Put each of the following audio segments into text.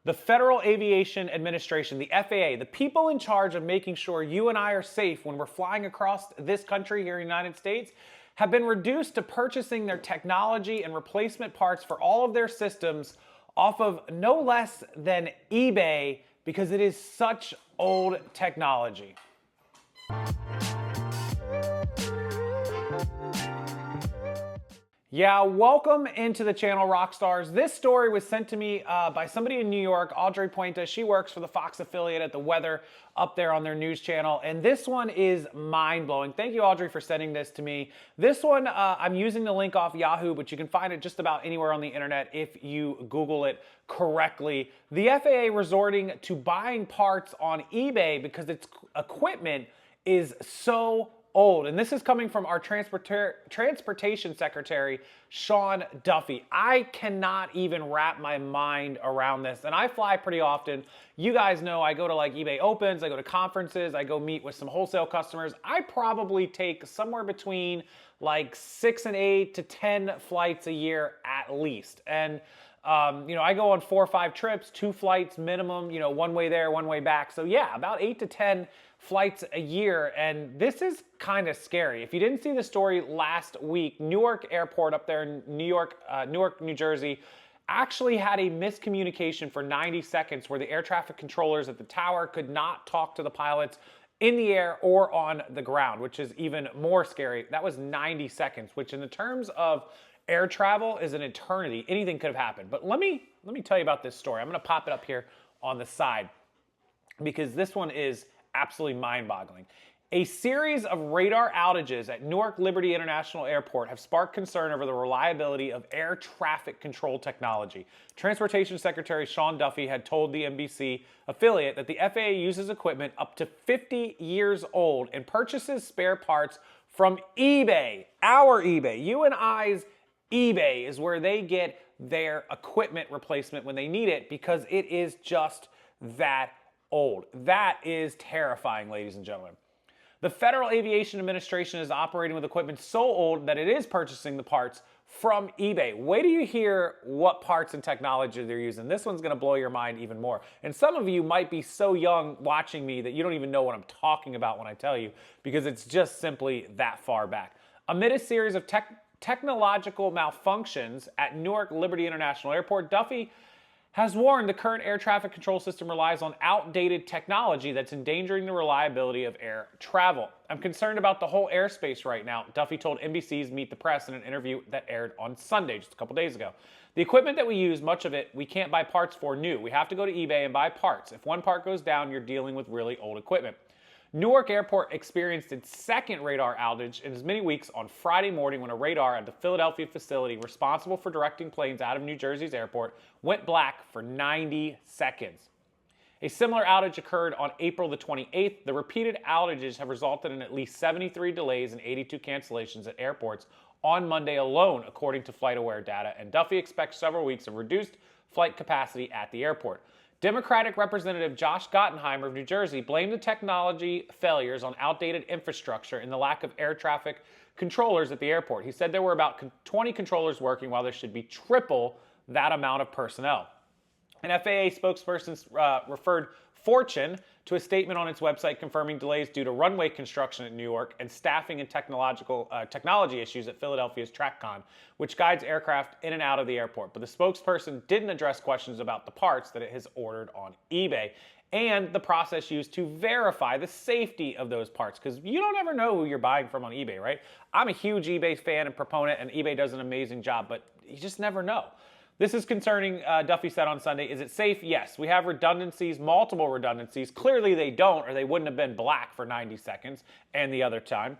The Federal Aviation Administration, the FAA, the people in charge of making sure you and I are safe when we're flying across this country here in the United States, have been reduced to purchasing their technology and replacement parts for all of their systems off of no less than eBay because it is such old technology. Yeah, welcome into the channel, Rockstars. This story was sent to me by somebody in New York, Audrey Puente. She works for the Fox affiliate at the Weather up there on their news channel. And this one is mind-blowing. Thank you, Audrey, for sending this to me. This one, I'm using the link off Yahoo, but you can find it just about anywhere on the internet if you Google it correctly. The FAA resorting to buying parts on eBay because its equipment is so old. And this is coming from our Transportation Secretary, Sean Duffy. I cannot even wrap my mind around this. And I fly pretty often. You guys know I go to like eBay Opens, I go to conferences, I go meet with some wholesale customers. I probably take somewhere between like 6 and 8 to 10 flights a year at least. And I go on 4 or 5 trips, 2 flights minimum, one way there, one way back. So yeah, about 8 to 10 flights a year. And this is kind of scary. If you didn't see the story last week, Newark Airport up there in Newark, New Jersey, actually had a miscommunication for 90 seconds where the air traffic controllers at the tower could not talk to the pilots in the air or on the ground, which is even more scary. That was 90 seconds, which in the terms of air travel is an eternity. Anything could have happened. But let me tell you about this story. I'm going to pop it up here on the side because this one is absolutely mind-boggling. A series of radar outages at Newark Liberty International Airport have sparked concern over the reliability of air traffic control technology. Transportation Secretary Sean Duffy had told the NBC affiliate that the FAA uses equipment up to 50 years old and purchases spare parts from eBay. Our eBay, you and I's eBay is where they get their equipment replacement when they need it because it is just that old. That is terrifying, ladies and gentlemen. The Federal Aviation Administration is operating with equipment so old that it is purchasing the parts from eBay. Wait till you hear what parts and technology they're using. This one's going to blow your mind even more. And some of you might be so young watching me that you don't even know what I'm talking about when I tell you because it's just simply that far back. Amid a series of technological malfunctions at Newark Liberty International Airport, Duffy has warned the current air traffic control system relies on outdated technology that's endangering the reliability of air travel. I'm concerned about the whole airspace right now, Duffy told NBC's Meet the Press in an interview that aired on Sunday, just a couple days ago. The equipment that we use, much of it, we can't buy parts for new. We have to go to eBay and buy parts. If one part goes down, you're dealing with really old equipment. Newark Airport experienced its second radar outage in as many weeks on Friday morning when a radar at the Philadelphia facility responsible for directing planes out of New Jersey's airport went black for 90 seconds. A similar outage occurred on April the 28th. The repeated outages have resulted in at least 73 delays and 82 cancellations at airports on Monday alone, according to FlightAware data, and Duffy expects several weeks of reduced flight capacity at the airport. Democratic Representative Josh Gottenheimer of New Jersey blamed the technology failures on outdated infrastructure and the lack of air traffic controllers at the airport. He said there were about 20 controllers working while there should be triple that amount of personnel. An FAA spokesperson referred Fortune to a statement on its website confirming delays due to runway construction at Newark and staffing and technology issues at Philadelphia's TrackCon, which guides aircraft in and out of the airport. But the spokesperson didn't address questions about the parts that it has ordered on eBay and the process used to verify the safety of those parts, because you don't ever know who you're buying from on eBay, right? I'm a huge eBay fan and proponent, and eBay does an amazing job, but you just never know. This is concerning, Duffy said on Sunday. Is it safe? Yes. We have redundancies, multiple redundancies. Clearly they don't, or they wouldn't have been black for 90 seconds and the other time,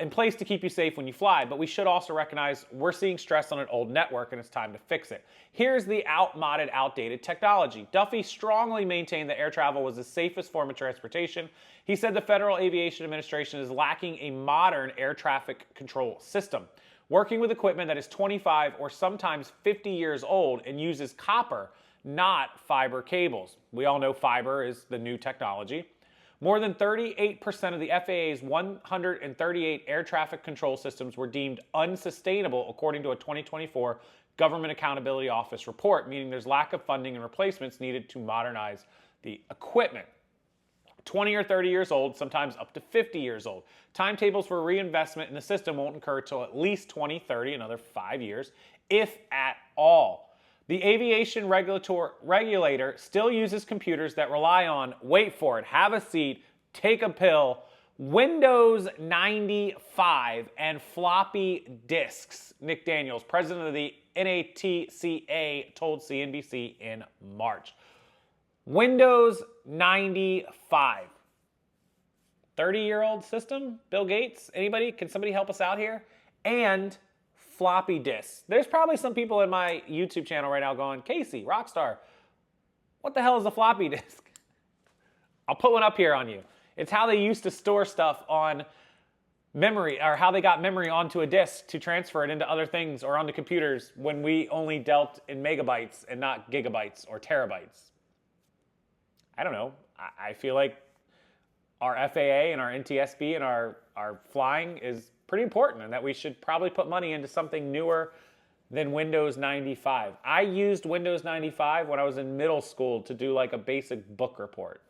in place to keep you safe when you fly. But we should also recognize we're seeing stress on an old network and it's time to fix it. Here's the outdated technology. Duffy strongly maintained that air travel was the safest form of transportation. He said the Federal Aviation Administration is lacking a modern air traffic control system, working with equipment that is 25 or sometimes 50 years old and uses copper, not fiber cables. We all know fiber is the new technology. More than 38% of the FAA's 138 air traffic control systems were deemed unsustainable, according to a 2024 Government Accountability Office report, meaning there's lack of funding and replacements needed to modernize the equipment. 20 or 30 years old, sometimes up to 50 years old. Timetables for reinvestment in the system won't occur till at least 2030, another 5 years, if at all. The aviation regulator still uses computers that rely on, wait for it, have a seat, take a pill, Windows 95 and floppy disks. Nick Daniels, president of the NATCA, told CNBC in March. Windows 95. 30-year-old system? Bill Gates? Anybody? Can somebody help us out here? And floppy disks. There's probably some people in my YouTube channel right now going, Casey, Rockstar, what the hell is a floppy disk? I'll put one up here on you. It's how they used to store stuff on memory, or how they got memory onto a disk to transfer it into other things or onto computers when we only dealt in megabytes and not gigabytes or terabytes. I don't know. I feel like our FAA and our NTSB and our flying is pretty important, and that we should probably put money into something newer than Windows 95. I used Windows 95 when I was in middle school to do like a basic book report.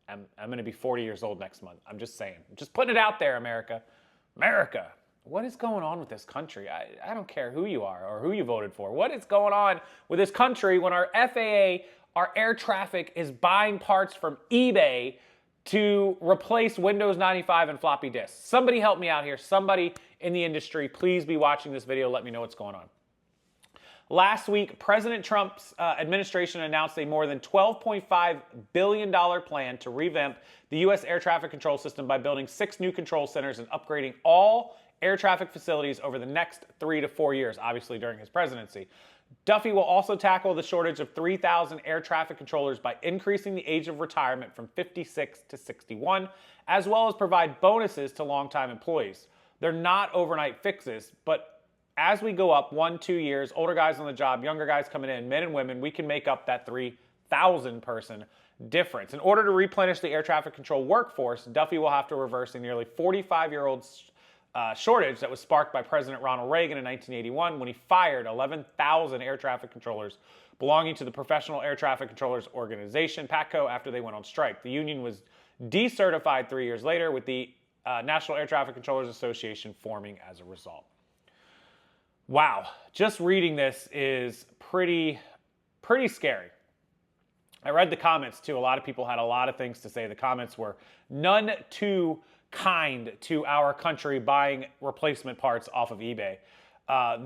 I'm going to be 40 years old next month. I'm just saying. I'm just putting it out there, America. America, what is going on with this country? I don't care who you are or who you voted for. What is going on with this country when our FAA, our air traffic, is buying parts from eBay to replace Windows 95 and floppy disks? Somebody help me out here. Somebody in the industry, please be watching this video. Let me know what's going on. Last week, President Trump's administration announced a more than $12.5 billion plan to revamp the U.S. air traffic control system by building 6 new control centers and upgrading all air traffic facilities over the next 3 to 4 years, obviously during his presidency. Duffy will also tackle the shortage of 3,000 air traffic controllers by increasing the age of retirement from 56 to 61, as well as provide bonuses to longtime employees. They're not overnight fixes, but as we go up 1-2 years, older guys on the job, younger guys coming in, men and women, we can make up that 3,000 person difference. In order to replenish the air traffic control workforce, Duffy will have to reverse a nearly 45-year-old shortage that was sparked by President Ronald Reagan in 1981 when he fired 11,000 air traffic controllers belonging to the Professional Air Traffic Controllers Organization, PATCO, after they went on strike. The union was decertified 3 years later, with the National Air Traffic Controllers Association forming as a result. Wow, just reading this is pretty scary. I read the comments too. A lot of people had a lot of things to say. The comments were none too kind to our country buying replacement parts off of eBay.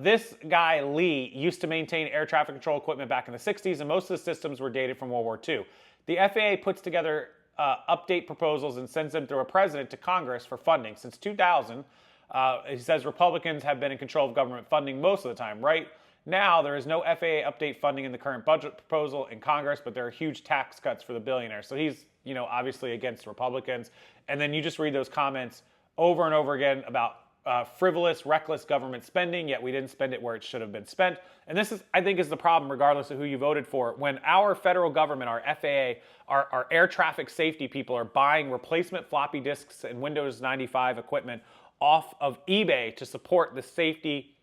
This guy, Lee, used to maintain air traffic control equipment back in the 60s, and most of the systems were dated from World War II. The FAA puts together update proposals and sends them through a president to Congress for funding. Since 2000, he says Republicans have been in control of government funding most of the time. Right now, there is no FAA update funding in the current budget proposal in Congress, but there are huge tax cuts for the billionaires. So he's, obviously against Republicans. And then you just read those comments over and over again about frivolous, reckless government spending, yet we didn't spend it where it should have been spent. And this is, I think, is the problem, regardless of who you voted for. When our federal government, our FAA, our air traffic safety people are buying replacement floppy disks and Windows 95 equipment off of eBay to support the safety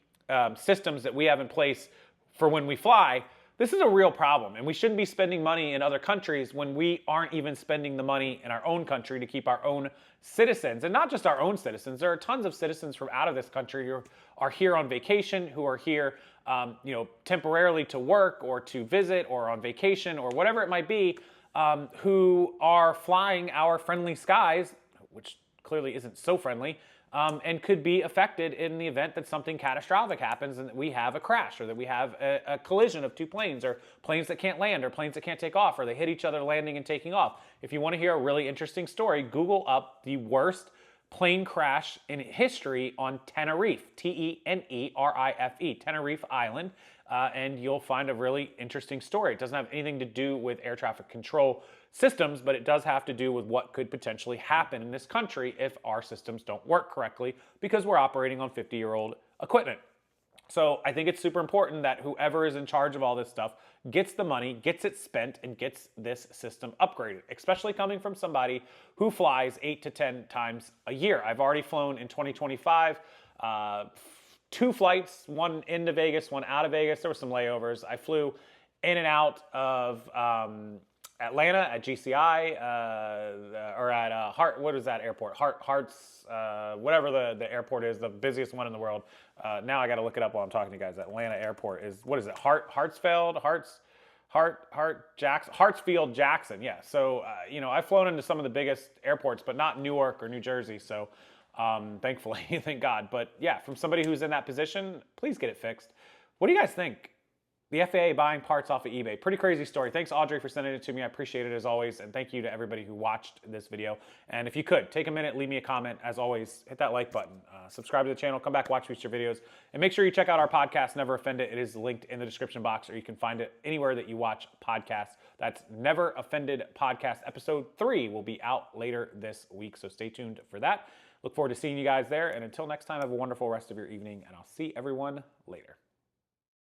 systems that we have in place for when we fly, this is a real problem. And we shouldn't be spending money in other countries when we aren't even spending the money in our own country to keep our own citizens. And not just our own citizens. There are tons of citizens from out of this country who are here on vacation, who are here temporarily to work or to visit or on vacation or whatever it might be, who are flying our friendly skies, which clearly isn't so friendly, and could be affected in the event that something catastrophic happens and that we have a crash, or that we have a collision of 2 planes, or planes that can't land, or planes that can't take off, or they hit each other landing and taking off. If you want to hear a really interesting story, Google up the worst plane crash in history on Tenerife, Tenerife, Tenerife Island, and you'll find a really interesting story. It doesn't have anything to do with air traffic control systems, but it does have to do with what could potentially happen in this country if our systems don't work correctly, because we're operating on 50-year-old equipment. So I think it's super important that whoever is in charge of all this stuff gets the money, gets it spent, and gets this system upgraded, especially coming from somebody who flies 8 to 10 times a year. I've already flown in 2025 2 flights, one into Vegas, one out of Vegas. There were some layovers. I flew in and out of Atlanta at GCI, or at what is that airport? Hearts, whatever the airport is, the busiest one in the world. Now I got to look it up while I'm talking to you guys. Atlanta airport is, what is it? Hartsfield Jackson. Yeah. So, I've flown into some of the biggest airports, but not Newark or New Jersey. So, thankfully, thank God. But yeah, from somebody who's in that position, please get it fixed. What do you guys think? The FAA buying parts off of eBay. Pretty crazy story. Thanks, Audrey, for sending it to me. I appreciate it as always. And thank you to everybody who watched this video. And if you could, take a minute, leave me a comment. As always, hit that like button. Subscribe to the channel. Come back, watch future videos. And make sure you check out our podcast, Never Offended. It is linked in the description box, or you can find it anywhere that you watch podcasts. That's Never Offended Podcast. Episode 3 will be out later this week, so stay tuned for that. Look forward to seeing you guys there. And until next time, have a wonderful rest of your evening, and I'll see everyone later.